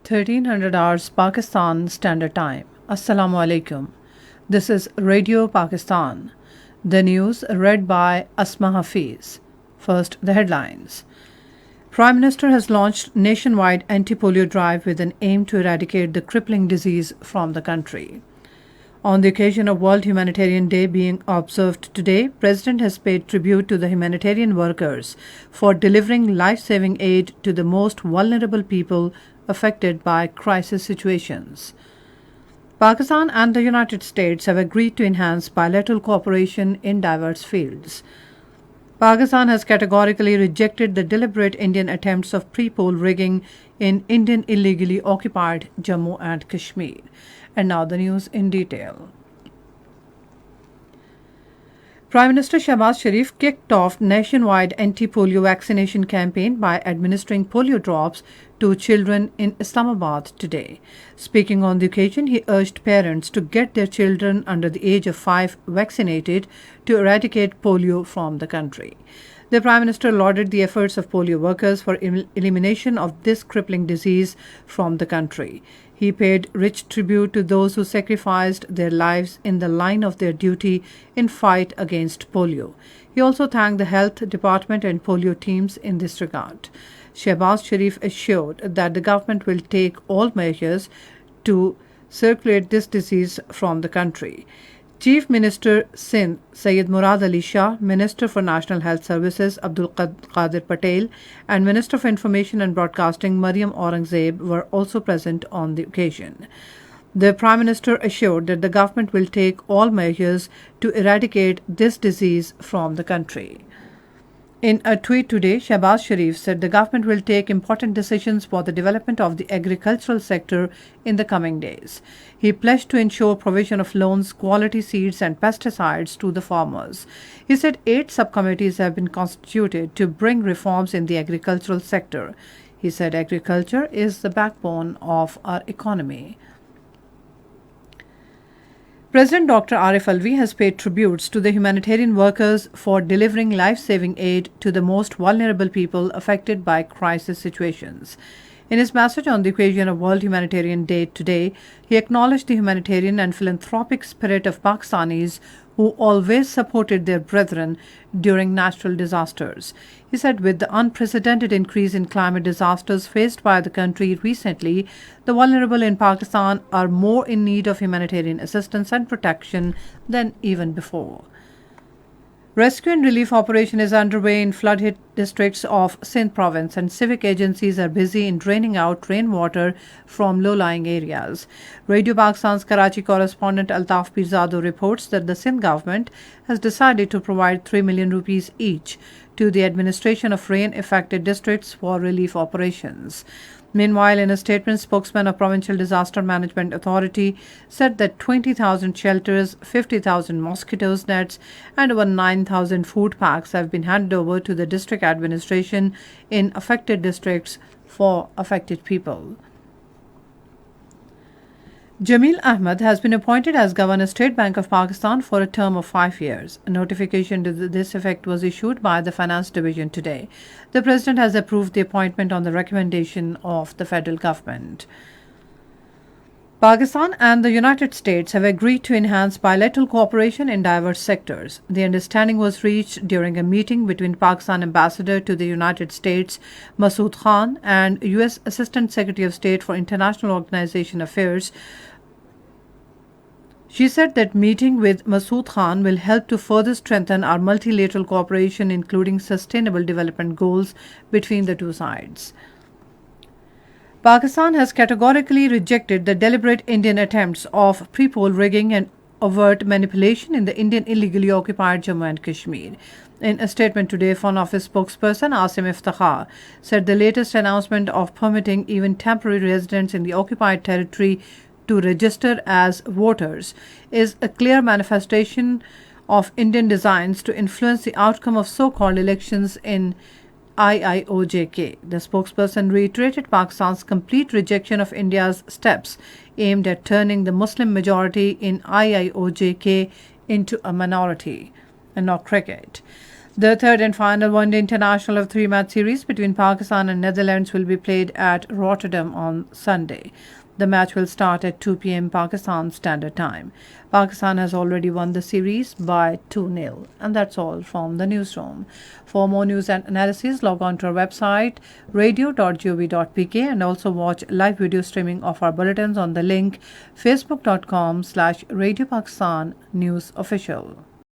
1300 hours Pakistan Standard Time. Assalamu alaikum. This is Radio Pakistan. The news read by Asma Hafiz. First, the headlines. Prime Minister has launched nationwide anti-polio drive with an aim to eradicate the crippling disease from the country. On the occasion of World Humanitarian Day being observed today, President has paid tribute to the humanitarian workers for delivering life-saving aid to the most vulnerable people affected by crisis situations. Pakistan and the United States have agreed to enhance bilateral cooperation in diverse fields. Pakistan has categorically rejected the deliberate Indian attempts of pre-poll rigging in Indian illegally occupied Jammu and Kashmir. And now the news in detail. Prime Minister Shehbaz Sharif kicked off nationwide anti-polio vaccination campaign by administering polio drops to children in Islamabad today. Speaking on the occasion, he urged parents to get their children under the age of 5 vaccinated to eradicate polio from the country. The Prime Minister lauded the efforts of polio workers for elimination of this crippling disease from the country. He paid rich tribute to those who sacrificed their lives in the line of their duty in fight against polio. He also thanked the health department and polio teams in this regard. Shehbaz Sharif assured that the government will take all measures to circulate this disease from the country. Chief Minister Sindh Syed Murad Ali Shah, Minister for National Health Services Abdul Qadir Patel, and Minister for Information and Broadcasting Maryam Aurangzeb were also present on the occasion. The Prime Minister assured that the government will take all measures to eradicate this disease from the country. In a tweet today, Shehbaz Sharif said the government will take important decisions for the development of the agricultural sector in the coming days. He pledged to ensure provision of loans, quality seeds and pesticides to the farmers. He said 8 subcommittees have been constituted to bring reforms in the agricultural sector. He said agriculture is the backbone of our economy. President Dr. Arif Alvi has paid tributes to the humanitarian workers for delivering life-saving aid to the most vulnerable people affected by crisis situations. In his message on the occasion of World Humanitarian Day today, he acknowledged the humanitarian and philanthropic spirit of Pakistanis who always supported their brethren during natural disasters. He said with the unprecedented increase in climate disasters faced by the country recently, the vulnerable in Pakistan are more in need of humanitarian assistance and protection than even before. Rescue and relief operation is underway in flood-hit districts of Sindh province and civic agencies are busy in draining out rainwater from low-lying areas. Radio Pakistan's Karachi correspondent Altaf Pirzado reports that the Sindh government has decided to provide 3 million rupees each to the administration of rain-affected districts for relief operations. Meanwhile, in a statement, spokesman of Provincial Disaster Management Authority said that 20,000 shelters, 50,000 mosquito nets, and over 9,000 food packs have been handed over to the district administration in affected districts for affected people. Jamil Ahmed has been appointed as Governor State Bank of Pakistan for a term of 5 years. A notification to this effect was issued by the Finance Division today. The President has approved the appointment on the recommendation of the federal government. Pakistan and the United States have agreed to enhance bilateral cooperation in diverse sectors. The understanding was reached during a meeting between Pakistan Ambassador to the United States, Masood Khan, and U.S. Assistant Secretary of State for International Organization Affairs. She said that meeting with Masood Khan will help to further strengthen our multilateral cooperation, including sustainable development goals between the two sides. Pakistan has categorically rejected the deliberate Indian attempts of pre-poll rigging and overt manipulation in the Indian illegally occupied Jammu and Kashmir. In a statement today, Foreign Office spokesperson Asim Iftikhar said the latest announcement of permitting even temporary residents in the occupied territory to register as voters is a clear manifestation of Indian designs to influence the outcome of so-called elections in IIOJK. The spokesperson reiterated Pakistan's complete rejection of India's steps aimed at turning the Muslim majority in IIOJK into a minority. And now cricket. The third and final one-day international of three-match series between Pakistan and Netherlands will be played at Rotterdam on Sunday. The match will start at 2 p.m. Pakistan Standard Time. Pakistan has already won the series by 2-0. And that's all from the newsroom. For more news and analysis, log on to our website radio.gov.pk and also watch live video streaming of our bulletins on the link facebook.com/Radio Pakistan News Official.